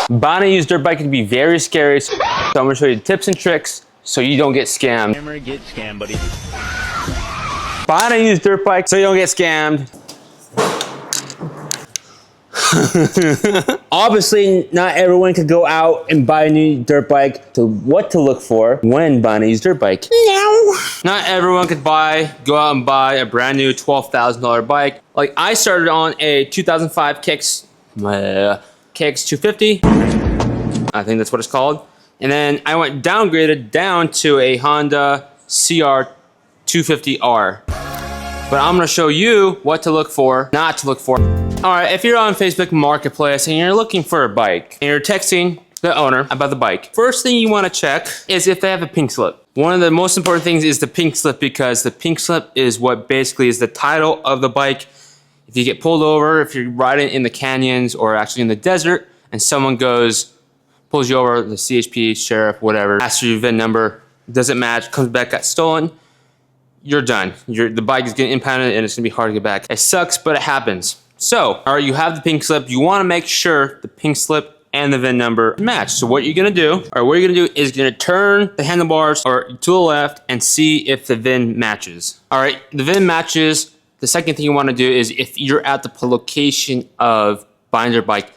Buying a used dirt bike can be very scary, so I'm gonna show you tips and tricks so you don't get scammed. Never get scammed, buddy. Buying a used dirt bike so you don't get scammed. Obviously, not everyone could go out and buy a new dirt bike. So what to look for when buying a used dirt bike? No. Not everyone could go out and buy a brand new $12,000 bike. Like I started on a 2005 Kicks 250. I think that's what it's called. And then I went downgraded down to a Honda CR 250R. But I'm gonna show you what to look for, not to look for. All right, if you're on Facebook Marketplace and you're looking for a bike and you're texting the owner about the bike, first thing you wanna check is if they have a pink slip. One of the most important things is the pink slip, because the pink slip is what basically is the title of the bike. If you get pulled over, if you're riding in the canyons or actually in the desert and someone pulls you over, the CHP, sheriff, whatever, asks for your VIN number, doesn't match, comes back, got stolen, you're done. The bike is getting impounded and it's gonna be hard to get back. It sucks, but it happens. So, all right, you have the pink slip. You wanna make sure the pink slip and the VIN number match. So what you're gonna do is you're gonna turn the handlebars or to the left and see if the VIN matches. All right, the VIN matches. The second thing you wanna do is if you're at the location of buying their bike,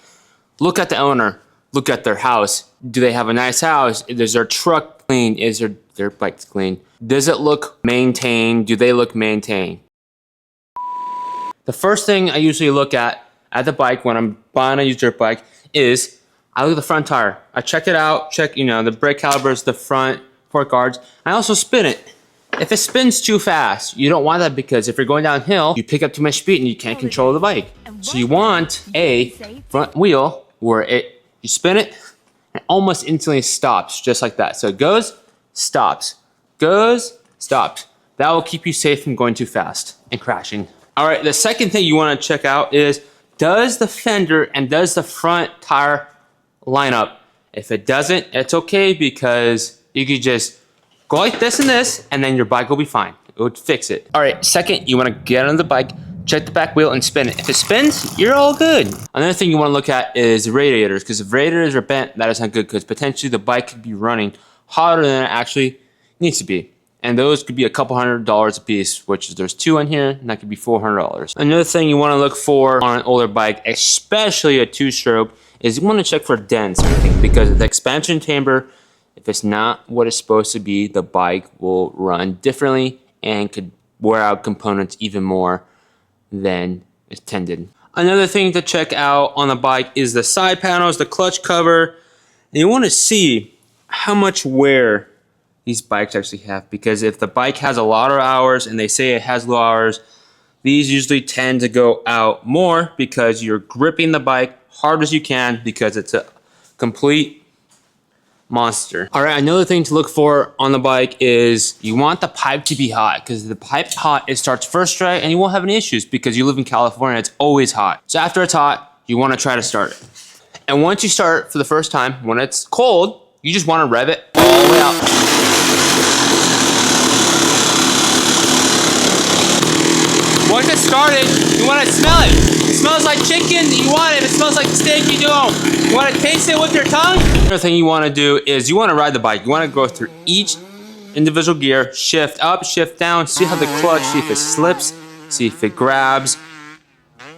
look at the owner, look at their house. Do they have a nice house? Is their truck clean? Is their bike clean? Does it look maintained? Do they look maintained? The first thing I usually look at the bike when I'm buying a used dirt bike is I look at the front tire. I check it out, check the brake calipers, the front fork guards. I also spin it. If it spins too fast, you don't want that, because if you're going downhill, you pick up too much speed and you can't control the bike. So you want a front wheel where you spin it and almost instantly stops, just like that. So it goes, stops, goes, stops. That will keep you safe from going too fast and crashing. All right, the second thing you want to check out is, does the fender and does the front tire line up? If it doesn't, it's okay, because you could just go like this and then your bike will be fine. It would fix it. All right, second, you want to get on the bike, check the back wheel and spin it. If it spins, you're all good. Another thing you want to look at is radiators, because if radiators are bent, that is not good, because potentially the bike could be running hotter than it actually needs to be. And those could be a couple $100s a piece, which there's two in here, and that could be $400. Another thing you want to look for on an older bike, especially a two-stroke, is you want to check for dents, because the expansion chamber, if it's not what it's supposed to be, the bike will run differently and could wear out components even more than intended. Another thing to check out on the bike is the side panels, the clutch cover. And you want to see how much wear these bikes actually have, because if the bike has a lot of hours and they say it has low hours, these usually tend to go out more, because you're gripping the bike hard as you can, because it's a complete monster. All right, another thing to look for on the bike is you want the pipe to be hot, because if the pipe's hot, it starts first try and you won't have any issues, because you live in California, it's always hot. So after it's hot, you want to try to start it. And once you start it for the first time, when it's cold, you just want to rev it all the way out. Once it's started, you want to smell it. If it smells like chicken, you want it. If it smells like steak, you don't. You want to taste it with your tongue? Another thing you want to do is you want to ride the bike. You want to go through each individual gear, shift up, shift down, see how the clutch, see if it slips, see if it grabs.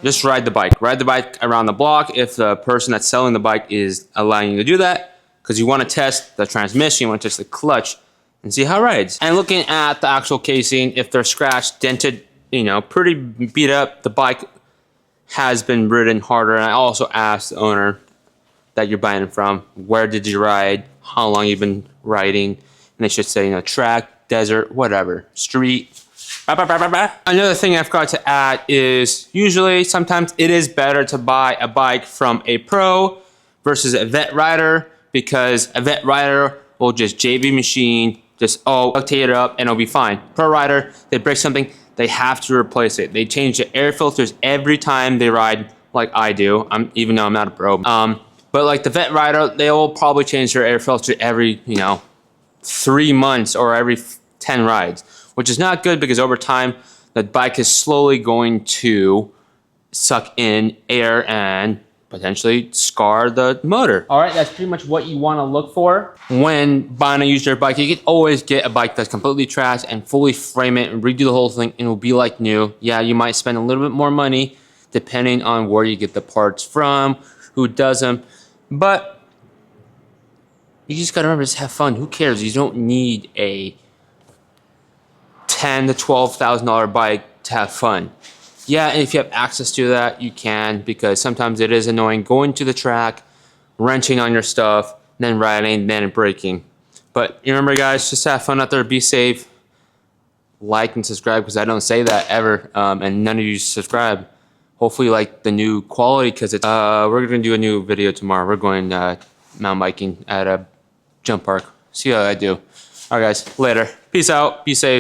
Just ride the bike. Ride the bike around the block if the person that's selling the bike is allowing you to do that, because you want to test the transmission, you want to test the clutch and see how it rides. And looking at the actual casing, if they're scratched, dented, pretty beat up, the bike has been ridden harder. And I also asked the owner that you're buying it from, where did you ride, how long you've been riding, and they should say, track, desert, whatever, street. Another thing I forgot to add is sometimes it is better to buy a bike from a pro versus a vet rider, because a vet rider will just JB machine, just rotate it up and it'll be fine. Pro rider, they break something, they have to replace it. They change the air filters every time they ride, like I do, even though I'm not a pro. But like the vet rider, they will probably change their air filter every 3 months or every 10 rides, which is not good, because over time the bike is slowly going to suck in air and potentially scar the motor. All right, that's pretty much what you want to look for when buying a used dirt bike. You can always get a bike that's completely trashed and fully frame it and redo the whole thing, and it will be like new. Yeah, you might spend a little bit more money depending on where you get the parts from, who does them, but you just gotta remember, just have fun. Who cares? You don't need a $10,000 to $12,000 bike to have fun. Yeah, and if you have access to that, you can, because sometimes it is annoying going to the track, wrenching on your stuff, then riding, then braking. But you remember, guys, just have fun out there, be safe, like and subscribe, because I don't say that ever, and none of you subscribe. Hopefully you like the new quality, because it's, we're going to do a new video tomorrow. We're going mountain biking at a jump park. See how I do. All right, guys, later. Peace out. Be safe.